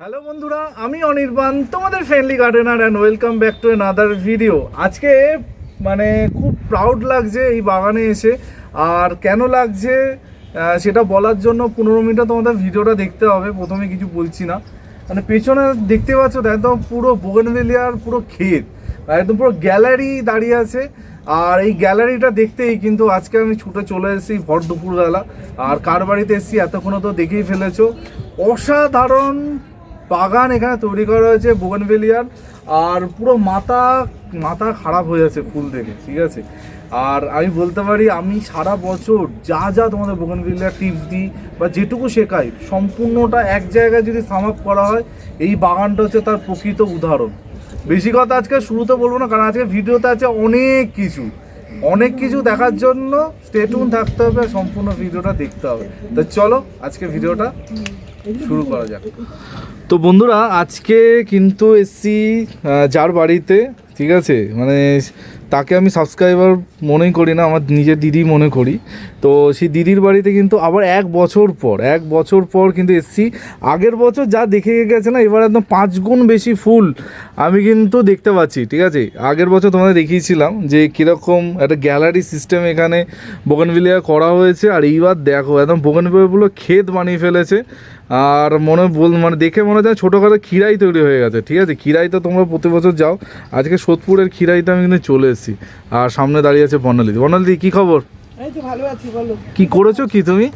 Hello বন্ধুরা, আমি অনির্বাণ, তোমাদের friendly gardener and welcome back to another video. আজকে মানে খুব প্রাউড লাগছে এই বাগানে এসে। আর কেন লাগছে সেটা বলার জন্য 15 মিনিট তোমাদের ভিডিওটা দেখতে হবে। প্রথমে কিছু বলছি না, মানে পেছনে দেখতে পাচ্ছ তো একদম পুরো বোগেনভেলিয়ার পুরো ক্ষেত, একদম পুরো গ্যালারি দাঁড়িয়ে আছে। আর এই গ্যালারিটা দেখতেই কিন্তু আজকে আমি ছুটে চলে এসেছি ভর দুপুরবেলা। আর কার বাড়িতে এসেছি এতক্ষণ তো দেখেই ফেলেছো। অসাধারণ বাগান এখানে তৈরি করা হয়েছে বোগেনভেলিয়ার। আর পুরো মাথা খারাপ হয়ে যাচ্ছে ফুল দেখে, ঠিক আছে। আর আমি বলতে পারি আমি সারা বছর যা তোমাদের বোগেনভেলিয়ার টিপস দিই বা যেটুকু শেখাই সম্পূর্ণটা এক জায়গায় যদি সাম আপ করা হয়, এই বাগানটা হচ্ছে তার প্রকৃত উদাহরণ। বেশি কথা আজকে শুরুতে বলবো না, কারণ আজকে ভিডিওতে আছে অনেক কিছু দেখার জন্য স্টে টিউন থাকতে হবে, সম্পূর্ণ ভিডিওটা দেখতে হবে। তো চলো আজকে ভিডিওটা শুরু করা যাক। তো বন্ধুরা, আজকে কিন্তু এসছি যার বাড়িতে, ঠিক আছে, মানে তাকে আমি সাবস্ক্রাইবার মনেই করি না, আমার নিজের দিদি মনে করি। তো সেই দিদির বাড়িতে কিন্তু আবার এক বছর পর কিন্তু এসছি। আগের বছর যা দেখে গেছে না, এবার একদম 5 গুণ বেশি ফুল আমি কিন্তু দেখতে পাচ্ছি, ঠিক আছে। আগের বছর তোমাদের দেখিয়েছিলাম যে কীরকম একটা গ্যালারি সিস্টেম এখানে বোগেনভেলিয়া করা হয়েছে। আর এইবার দেখো একদম বোগেনভেলিয়াগুলো ক্ষেত বানিয়ে ফেলেছে। আর মানে দেখে মনে হয় ছোটোখাটো খিরাই তৈরি হয়ে গেছে, ঠিক আছে। খিরাই তো তোমরা প্রতি বছর যাও, আজকে সোদপুরের খিরাইতে আমি কিন্তু চলে এসেছি। আর সামনে দাঁড়িয়ে আছে বর্ণালী, কী খবর? এই তো ভালো আছি, বলো কি করেছো কি তুমি?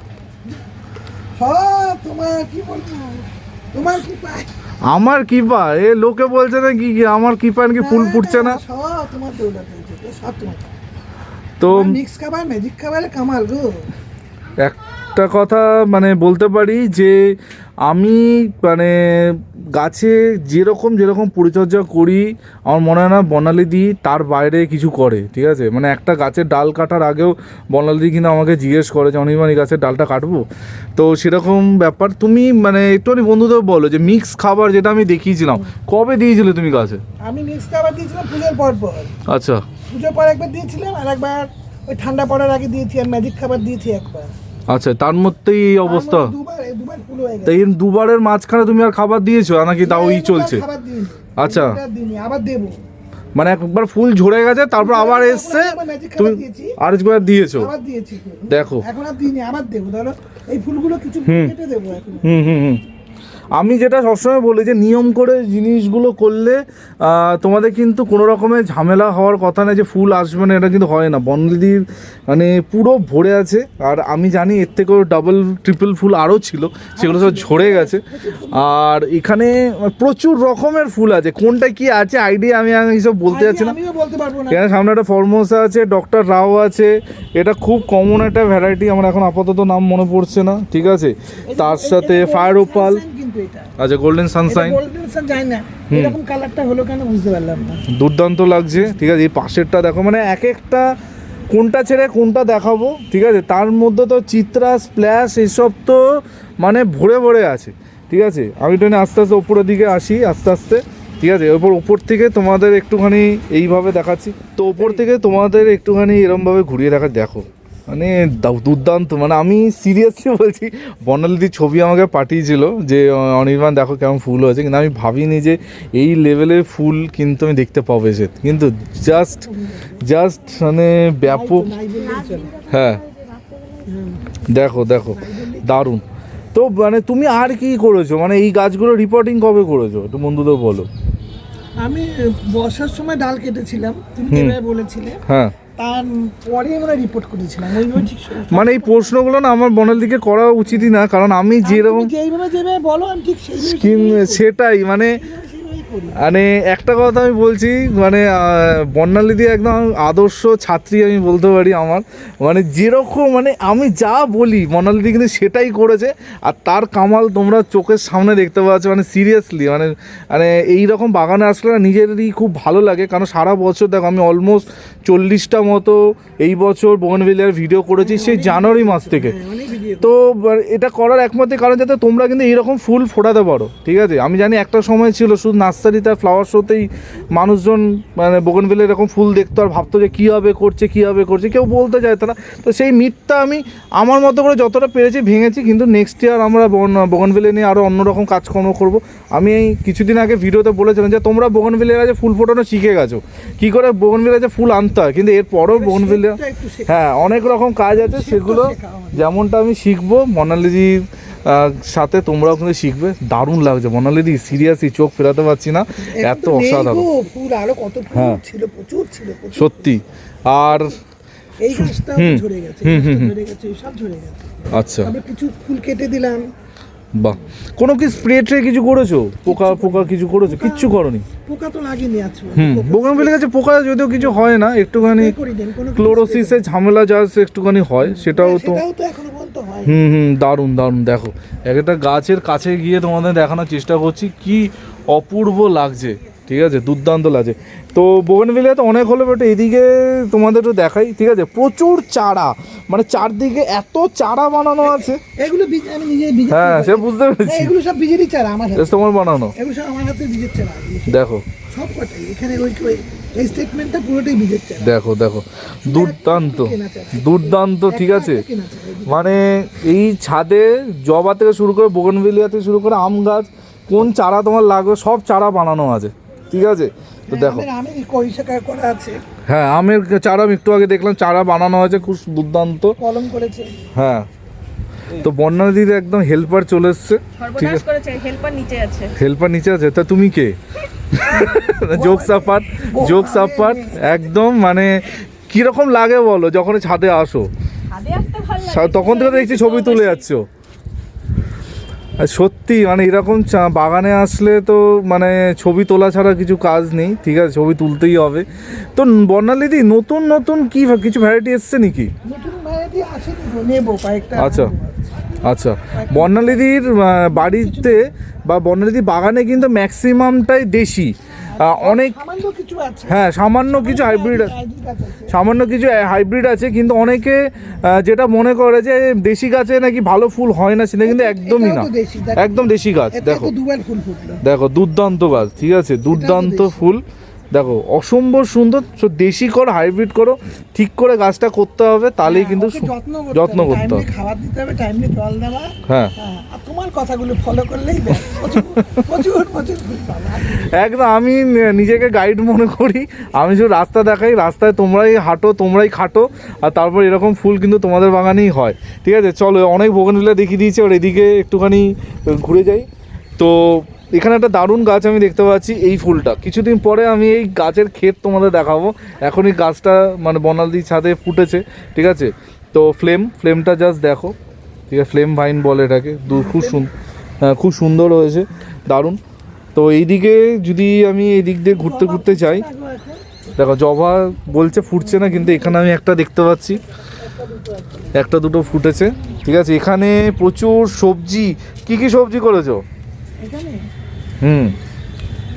আমার কৃপা? এ লোকে বলছে না কি আমার কৃপা নাকি ফুল ফুটছে না। তো মিক্স খাবার ম্যাজিক খাবারের কামাল গো। একটা কথা মানে বলতে পারি যে আমি মানে গাছে যেরকম পরিচর্যা করি, আমার মনে হয় না বর্ণালীদি তার বাইরে কিছু করে, ঠিক আছে। মানে একটা গাছের ডাল কাটার আগেও বর্ণালীদি কিন্তু আমাকে জিজ্ঞেস করে যে অনির্বাণ এই গাছের ডালটা কাটবো। তো সেরকম ব্যাপার। তুমি মানে একটুখানি বন্ধুদের বলো যে মিক্স খাবার যেটা আমি দেখিয়েছিলাম, কবে দিয়েছিলে তুমি গাছে? আমি মিক্স খাবার দিয়েছিলাম পুজোর পর। আচ্ছা, পুজোর পর একবার দিয়েছিলাম, আর একবার ওই ঠান্ডা পড়ার আগে দিয়েছি, আর ম্যাজিক খাবার দিয়েছি একবার। আচ্ছা, তার মধ্যেই এই অবস্থা। দুবার ফুল হয়ে গেছে। তাই দুবারের মাঝখানে তুমি আর খাবার দিয়েছো নাকি তাও এই চলছে? আচ্ছা, আবার দেবো, মানে একবার ফুল ঝরে গেছে তারপর আবার এসছে, তুমি আরেকবার দিয়েছো? দেখো এখন আর দিইনি, আবার দেবো। ধরো এই ফুলগুলো কিছু কেটে দেবো এখন। আমি যেটা সবসময় বলি যে নিয়ম করে জিনিসগুলো করলে তোমাদের কিন্তু কোনো রকমের ঝামেলা হওয়ার কথা নেই যে ফুল আসবে না, এটা কিন্তু হয় না। বনলিদির মানে পুরো ভরে আছে। আর আমি জানি এর থেকেও ডাবল ট্রিপল ফুল আরও ছিল, সেগুলো সব ঝরে গেছে। আর এখানে প্রচুর রকমের ফুল আছে, কোনটা কি আছে আইডিয়া আমি এইসব বলতে যাচ্ছি না। এখানে সামনে একটা ফরমোসা আছে, ডক্টর রাও আছে, এটা খুব কমন একটা ভ্যারাইটি, আমার এখন আপাতত নাম মনে পড়ছে না, ঠিক আছে। তার সাথে ফায়ার ওপাল, আচ্ছা গোল্ডেন সানশাইন, এরকম কালারটা হলো কেন বুঝতে পারলাম না। দুর্দান্ত লাগছে, ঠিক আছে। এই পাশেরটা দেখো, মানে এক একটা কোনটা ছেড়ে কোনটা দেখাবো, ঠিক আছে। তার মধ্যে তো চিত্রা, স্প্ল্যাশ এসব তো মানে ভরে আছে, ঠিক আছে। আমি তো আস্তে ওপরের দিকে আসি আস্তে, ঠিক আছে। ওপর থেকে তোমাদের একটুখানি এইভাবে দেখাচ্ছি। তো ওপর থেকে তোমাদের একটুখানি এরমভাবে ঘুরিয়ে দেখো মানে দুর্দান্ত। মানে আমি সিরিয়াসলি বলছি, বর্ণালীদির ছবি আমাকে পাঠিয়েছিল যে অনির্বাণ দেখো কেমন ফুল হয়েছে, কিন্তু আমি ভাবিনি যে এই লেভেলের ফুল কিন্তু আমি দেখতে পাবো এসে। কিন্তু জাস্ট মানে ব্যাপক। হ্যাঁ দেখো দারুণ। তো মানে তুমি আর কি করেছো, মানে এই গাছগুলো রিপোর্টিং কবে করেছো একটু বন্ধুদের বলো। আমি বর্ষার সময় ডাল কেটেছিলাম, তুমি যেভাবে বলেছিলে, হ্যাঁ, তারপরে আমরা রিপোর্ট করেছিলাম। মানে এই প্রশ্নগুলো না আমার বনের দিকে করা উচিতই না, কারণ আমি যেভাবে বলো আমি ঠিক সেটাই মানে একটা কথা আমি বলছি, মানে বর্ণালীদি একদম আদর্শ ছাত্রী আমি বলতে পারি আমার। মানে যেরকম মানে আমি যা বলি বর্ণালীদি কিন্তু সেটাই করেছে। আর তার কামাল তোমরা চোখের সামনে দেখতে পাচ্ছ। মানে সিরিয়াসলি মানে এইরকম বাগানে আসলে নিজেরই খুব ভালো লাগে, কারণ সারা বছর দেখো আমি অলমোস্ট 40টা মতো এই বছর বোগেনভেলিয়ার ভিডিও করেছি সেই জানুয়ারি মাস থেকে। তো এটা করার একমাত্র কারণ যাতে তোমরা কিন্তু এইরকম ফুল ফোটাতে পারো, ঠিক আছে। আমি জানি একটা সময় ছিল শুধু নার্সারি নার্সারিতে ফ্লাওয়ার শোতেই মানুষজন মানে বোগেনভিলিয়া এরকম ফুল দেখতো আর ভাবতো যে কীভাবে করছে কেউ বলতে চাইতো না। তো সেই মিথটা আমি আমার মতো করে যতটা পেরেছি ভেঙেছি, কিন্তু নেক্সট ইয়ার আমরা বোগেনভিলিয়া নিয়ে আরও অন্যরকম কাজকর্ম করব। আমি এই কিছুদিন আগে ভিডিওতে বলেছিলাম যে তোমরা বোগেনভিলিয়া গাছে ফুল ফোটানো শিখে গেছো, কী করে বোগেনভিলিয়া গাছে ফুল আনতে হয়, কিন্তু এরপরও বোগেনভিলিয়া হ্যাঁ অনেক রকম কাজ আছে, সেগুলো যেমনটা আমি শিখবো মনালিদির সাথে, তোমরাও কিন্তু শিখবে। দারুণ লাগছে মনালিদি, সিরিয়াসলি চোখ ফেরাতে পারছি না, এত অসাধারণ ফুল, আরো কত ফুল ছিল, প্রচুর ছিল সত্যি। আর এই গাছটা ঝরে গেছে, সব ঝরে গেছে। আচ্ছা, আমরা কিছু ফুল কেটে দিলাম। বাহ, কোনো কি স্প্রে ট্রে কিছু করেছো? পোকা কিছু করেছো? কিচ্ছু করনি? পোকা তো লাগেনি আজকে। বোগেনভিলিয়া গাছে পোকা যদিও কিছু হয় না, একটুখানি ক্লোরোসিসের ঝামেলা যা একটুখানি হয়, সেটাও তো এখনো পর্যন্ত হয়। দারুণ দারুণ। দেখো একটা গাছের কাছে গিয়ে তোমাদের দেখানোর চেষ্টা করছি, কি অপূর্ব লাগছে, ঠিক আছে, দুর্দান্ত লাগছে। তো বোগেনভিলিয়া তো অনেক হলো, বাট এদিকে তোমাদের তো দেখাই, ঠিক আছে, প্রচুর চারা, মানে চারদিকে এত চারা বানানো আছে। এগুলো আমি নিজে হ্যাঁ সে বুঝতে পেরেছি, এগুলো সব বীজেরই চারা আমার হাতে, তোমার বানানো, এগুলো সব আমার হাতে বীজের চারা। দেখো সব কটাই এখানে এই স্টেটমেন্টটা পুরোটাই বীজের চারা। দেখো দুর্দান্ত দুর্দান্ত, ঠিক আছে। মানে এই ছাদে জবা থেকে শুরু করে বোগেনভিলিয়া থেকে শুরু করে আম গাছ, কোন চারা তোমার লাগবে সব চারা বানানো আছে, ঠিক আছে। তো দেখো হ্যাঁ আমের চারা আমি একটু আগে দেখলাম, চারা বানানো হয়েছে, খুব দুর্দান্ত কলম করেছে। হ্যাঁ, তো বন্যাদির একদম হেল্পার চলে এসছে, ঠিক আছে, হেল্পার নিচে আছে। তা তুমি কে? জোক সাপাট একদম, মানে কিরকম লাগে বলো যখন ছাদে আসো? তখন থেকে দেখছি ছবি তুলে যাচ্ছ। সত্যি মানে এরকম বাগানে আসলে তো মানে ছবি তোলা ছাড়া কিছু কাজ নেই, ঠিক আছে, ছবি তুলতেই হবে। তো বর্ণালিদি নতুন কি কিছু ভ্যারাইটি এসছে নাকি? আচ্ছা আচ্ছা, বর্ণালিদির বাড়িতে বা বর্ণালিদির বাগানে কিন্তু ম্যাক্সিমামটাই দেশি, অনেক হ্যাঁ সামান্য কিছু হাইব্রিড আছে, কিন্তু অনেকে যেটা মনে করে যে দেশি গাছে নাকি ভালো ফুল হয় না, সেটা কিন্তু একদমই না, একদম দেশি গাছ। দেখো দুর্দান্ত গাছ, ঠিক আছে, দুর্দান্ত ফুল, দেখো অসম্ভব সুন্দর। দেশি করো, হাইব্রিড করো, ঠিক করে গাছটা করতে হবে, তাহলেই কিন্তু যত্ন করতে হবে, খাবার দিতে হবে, টাইমে জল দেওয়া। হ্যাঁ, আর তোমার কথাগুলো ফলো করলেই প্রচুর ফুল পাবে। একদম আমি নিজেকে গাইড মনে করি, আমি শুধু রাস্তা দেখাই, রাস্তায় তোমরাই হাঁটো, তোমরাই খাটো, আর তারপর এরকম ফুল কিন্তু তোমাদের বাগানেই হয়, ঠিক আছে। চলো, অনেক বোগেনভিলিয়া দেখিয়ে দিয়েছি, আর এদিকে একটুখানি ঘুরে যাই। তো এখানে একটা দারুণ গাছ আমি দেখতে পাচ্ছি, এই ফুলটা কিছুদিন পরে আমি এই গাছের ক্ষেত তোমাদের দেখাবো। এখন এই গাছটা মানে বর্ণালিদির ছাদে ফুটেছে, ঠিক আছে। তো ফ্লেমটা জাস্ট দেখো, ঠিক আছে, ফ্লেম ভাইন বলে এটাকে, খুব সুন্দর হয়েছে, দারুণ। তো এইদিকে যদি আমি এই দিক দিয়ে ঘুরতে চাই, দেখো জবা বলছে ফুটছে না, কিন্তু এখানে আমি একটা দেখতে পাচ্ছি, একটা দুটো ফুটেছে, ঠিক আছে। এখানে প্রচুর সবজি, কি সবজি করেছো?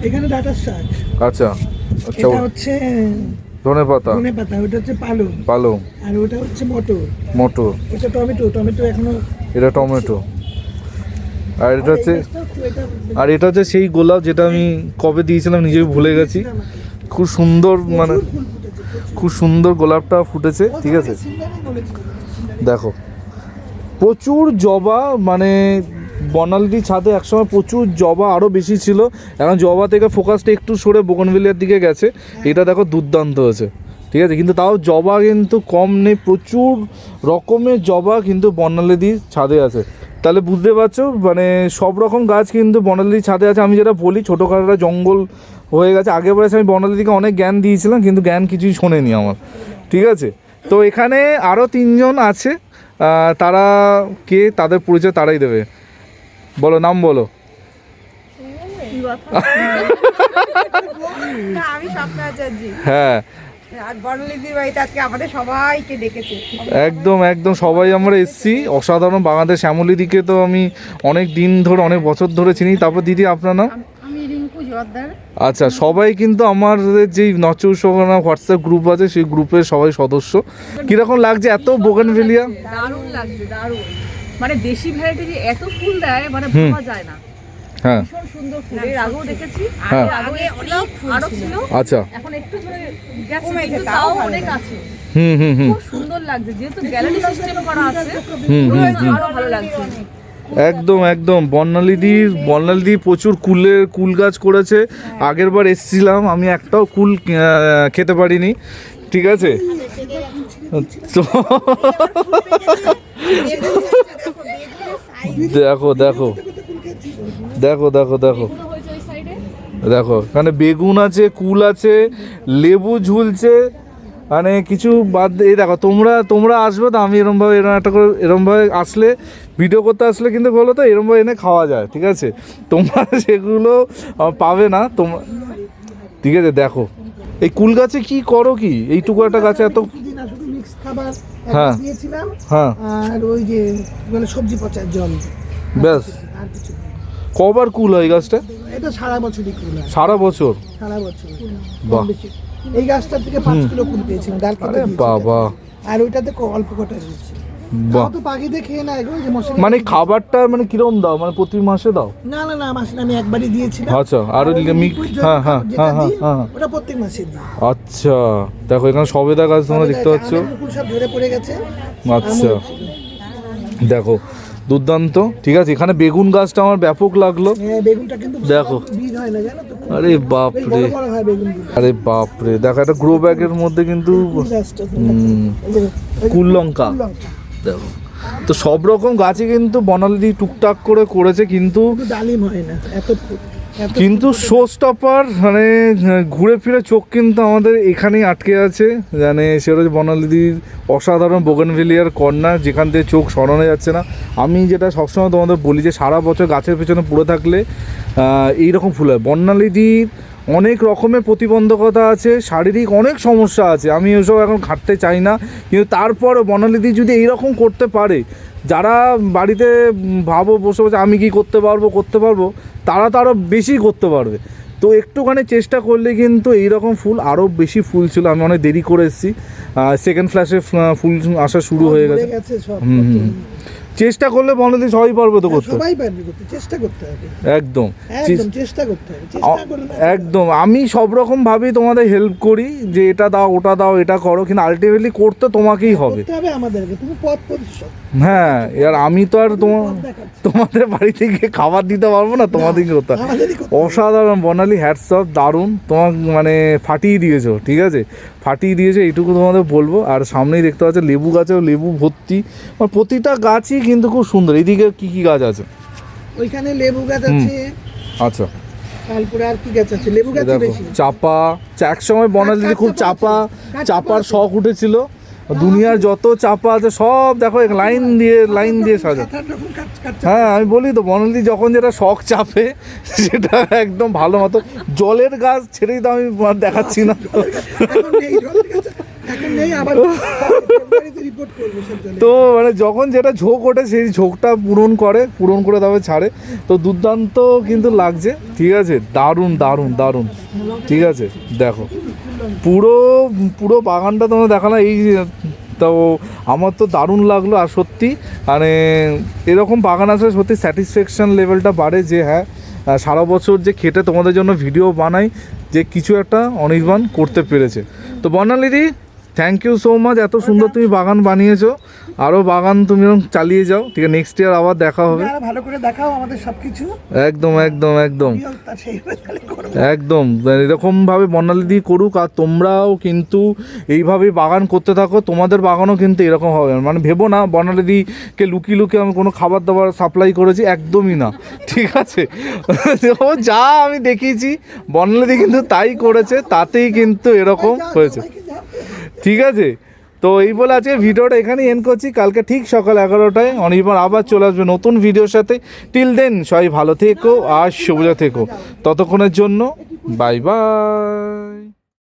এখানে ডাঁটার শাক, আচ্ছা, এটা হচ্ছে ধনেপাতা, ওটা হচ্ছে পালং, আর ওটা হচ্ছে মটর, এটা টমেটো এখনো, এটা টমেটো, আর এটা হচ্ছে সেই গোলাপ যেটা আমি কবে দিয়েছিলাম নিজেই ভুলে গেছি, খুব সুন্দর, মানে খুব সুন্দর গোলাপটা ফুটেছে, ঠিক আছে। দেখো প্রচুর জবা, মানে বর্ণালিদির ছাদে একসময় প্রচুর জবা আরও বেশি ছিল, এখন জবা থেকে ফোকাসটা একটু সরে বোগেনভিলিয়ার দিকে গেছে। এটা দেখো দুর্দান্ত হয়েছে, ঠিক আছে, কিন্তু তাও জবা কিন্তু কম নেই, প্রচুর রকমের জবা কিন্তু বর্ণালিদির ছাদে আছে। তাহলে বুঝতে পারছো, মানে সব রকম গাছ কিন্তু বর্ণালিদির ছাদে আছে। আমি যেটা বলি ছোটোখাটো জঙ্গল হয়ে গেছে, আগের বয়সে আমি বর্ণালিদিকে অনেক জ্ঞান দিয়েছিলাম, কিন্তু জ্ঞান কিছুই শোনেনি আমার, ঠিক আছে। তো এখানে আরও 3 জন আছে, তারা কে, তাদের পরিচয় তারাই দেবে, বলো নাম বলো। হ্যাঁ একদম সবাই আমরা এসছি, অসাধারণ বাগানের শ্যামলীদিকে তো আমি অনেক দিন ধরে, অনেক বছর ধরে চিনি। তারপর দিদি আপনার নাম? আচ্ছা, সবাই কিন্তু আমাদের যেই নচর সোহানা হোয়াটসঅ্যাপ গ্রুপ আছে, সেই গ্রুপের সবাই সদস্য। কিরকম লাগছে এত বোগেনভিলিয়া? দারুণ লাগছে, দারুণ, মানে দেশি ভ্যারাইটি যে এত ফুল দেয় মানে ভাবা যায় না। হ্যাঁ ভীষণ সুন্দর ফুল। এর আগেও দেখেছি, হ্যাঁ। এর আগেও এসেছিলাম, আরো ছিল। আচ্ছা এখন একটু ঝরে গেছে, কিন্তু তাও অনেক আছে। হুম হুম হুম খুব সুন্দর লাগছে, যেহেতু গ্যালারি সিস্টেম করা আছে, আরো ভালো লাগছে। একদম একদম বর্ণালীদি প্রচুর কুল গাছ করেছে। আগের বার এসেছিলাম, আমি একটাও কুল খেতে পারিনি, ঠিক আছে। তো দেখো দেখো দেখো দেখো দেখো দেখো, এখানে বেগুন আছে, কুল আছে, লেবু ঝুলছে, মানে কিছু বাদ এই দেখো। তোমরা আসবে তো, আমি এরমভাবে এরমভাবে আসলে ভিডিও করতে আসলে কিন্তু বলো তো এরমভাবে এনে খাওয়া যায়, ঠিক আছে। তোমরা সেগুলো পাবে না তোমরা, ঠিক আছে। দেখো এই কুল গাছে কি করো কি, এইটুকু একটা গাছে এত। হ্যাঁ হ্যাঁ, আর ওই যে মানে সবজি পচার জল, ব্যাস। আর কিছু কবার কুল হয় এই গাছটা? এটা সারা বছরই কুল হয়, সারা বছর? সারা বছর। বাহ। এই গাছটা থেকে 5 কিলো কুল পেয়েছিলাম, ডাল কেটে আরে দিয়েছি। বাবা, আর ওইটাতে অল্প কটা রয়েছে। বাহ। তো পাখিতে খেয়ে না এগুলো, যে মশলা মানে খাবারটা মানে কিরম দাও, মানে প্রতি মাসে দাও? না না না, মাসে আমি একবারই দিয়েছিলাম। আচ্ছা, আর ওই liquid জল হ্যাঁ হ্যাঁ যেটা হ্যাঁ হ্যাঁ দিই, হ্যাঁ। ওটা প্রত্যেক মাসে দিই। আচ্ছা, দেখো এখানে সবেদা গাছ তোমরা দেখতে পাচ্ছ। আমাদের মুকুল সব ঝরে পড়ে গেছে। আচ্ছা দেখো, দুর্দান্ত, ঠিক আছে। এখানে বেগুন গাছটা আমার ব্যাপক লাগলো। হ্যাঁ, বেগুনটা কিন্তু দেখো। বীজ হয় না, জানো তো? আরে বাপ বেশ রে, বড় বড় হয় বেগুনগুলো। আরে বাপ রে, দেখো একটা গ্রো ব্যাগের মধ্যে কিন্তু কুল গাছটা তো, এই যে, কুল লঙ্কা কুল লঙ্কা। দেখো। তো সব রকম গাছই কিন্তু বর্ণালী টুকটাক করে করেছে, কিন্তু কিন্তু ডালিম হয় না, এত কিন্তু শো স্টপার মানে ঘুরে ফিরে চোখ কিন্তু আমাদের এখানেই আটকে আছে, মানে সেটা হচ্ছে বর্ণালীদির অসাধারণ বোগেনভেলিয়ার কর্নার, যেখান থেকে চোখ সরানো যাচ্ছে না। আমি যেটা সবসময় তোমাদের বলি যে সারা বছর গাছের পেছনে পড়ে থাকলে এইরকম ফুল হয়। বর্ণালীদির অনেক রকমের প্রতিবন্ধকতা আছে, শারীরিক অনেক সমস্যা আছে, আমি ওসব এখন খাটতে চাই না, কিন্তু তারপরও বর্ণালীদি যদি এইরকম করতে পারে, যারা বাড়িতে ভাবো বসে বসে আমি কি করতে পারবো, তারা তো আরও বেশি করতে পারবে। তো একটুখানি চেষ্টা করলে কিন্তু এইরকম ফুল আরও বেশি ফুল ছিল। আমি অনেক দেরি করে এসেছি, সেকেন্ড ফ্ল্যাশে ফুল আসা শুরু হয়ে গেছে। চেষ্টা করলে বর্ণালী সবাই পারবে তো করতে, সবাই পারবে করতে, চেষ্টা করতে হবে। একদম চেষ্টা করতে হবে, চেষ্টা করে না। একদম। আমি সব রকম ভাবেই তোমাদের হেল্প করি, যে এটা দাও ওটা দাও এটা করো, কিন্তু আলটিমেটলি করতে তোমাকেই হবে। করতে হবে আমাদেরকে, তুমি পথ প্রদর্শক। হ্যাঁ, এবার আমি তো আর তোমাদের বাড়িতে গিয়ে খাবার দিতে পারবো না, তোমাদেরকে করতে হবে। অসাধারণ বর্ণালী, হ্যাটস অফ, দারুণ, তোমার মানে ফাটিয়ে দিয়েছো, ঠিক আছে, ফাটিয়ে দিয়েছো, এইটুকু তোমাদের বলবো। আর সামনেই দেখতে পাচ্ছ লেবু গাছেও লেবু ভর্তি, মানে প্রতিটা গাছই কিন্তু খুব সুন্দর। এইদিকে কি কি গাছ আছে? ওইখানে লেবু গাছ আছে। আচ্ছা, তারপরে আর কি গাছ আছে? লেবু গাছ দেখো বেশি। চাপা, এক সময় বর্ণালীতে খুব চাপার শখ উঠেছিল। দুনিয়ার যত চাপা আছে সব দেখো লাইন দিয়ে সাজা। হ্যাঁ, আমি বলি তো বর্ণালী যখন যেটা শখ চাপে সেটা একদম ভালো মতো। জলের গাছ ছেড়েই তো আমি দেখাচ্ছি না। তো মানে যখন যেটা ঝোঁক ওঠে সেই ঝোঁকটা পূরণ করে তবে ছাড়ে। তো দুর্দান্ত কিন্তু লাগছে, ঠিক আছে, দারুণ দারুণ দারুণ, ঠিক আছে। দেখো পুরো বাগানটা তোমরা দেখানো, এই তো আমার তো দারুণ লাগলো। আর সত্যি মানে এরকম বাগান আসলে সত্যি স্যাটিসফ্যাকশান লেভেলটা বাড়ে, যে হ্যাঁ সারা বছর যে খেটে তোমাদের জন্য ভিডিও বানাই, যে কিছু একটা অনির্বাণ করতে পেরেছে। তো বর্ণালীদি, থ্যাংক ইউ সো মাচ, এত সুন্দর তুমি বাগান বানিয়েছো। আরও বাগান তুমি চালিয়ে যাও, ঠিক আছে, নেক্সট ইয়ার আবার দেখা হবে। ভালো করে দেখাও আমাদের সবকিছু। একদম একদম একদম একদম এরকমভাবে বর্ণালীদি করুক, আর তোমরাও কিন্তু এইভাবেই বাগান করতে থাকো। তোমাদের বাগানও কিন্তু এরকম হবে, মানে ভেবো না বর্ণালীদিকে লুকিয়ে আমি কোনো খাবার দাবার সাপ্লাই করেছি, একদমই না, ঠিক আছে। ও যা আমি দেখিয়েছি বর্ণালীদি কিন্তু তাই করেছে, তাতেই কিন্তু এরকম হয়েছে, ঠিক আছে। তো এই বলে আজকে ভিডিওটা এখানেই এন্ড করছি। কালকে ঠিক সকাল 11টায় অনির্বাণ আবার চলে আসবে নতুন ভিডিওর সাথে। টিল দেন সবাই ভালো থেকো আর সবুজা থেকো। ততক্ষণের জন্য বাই বাই।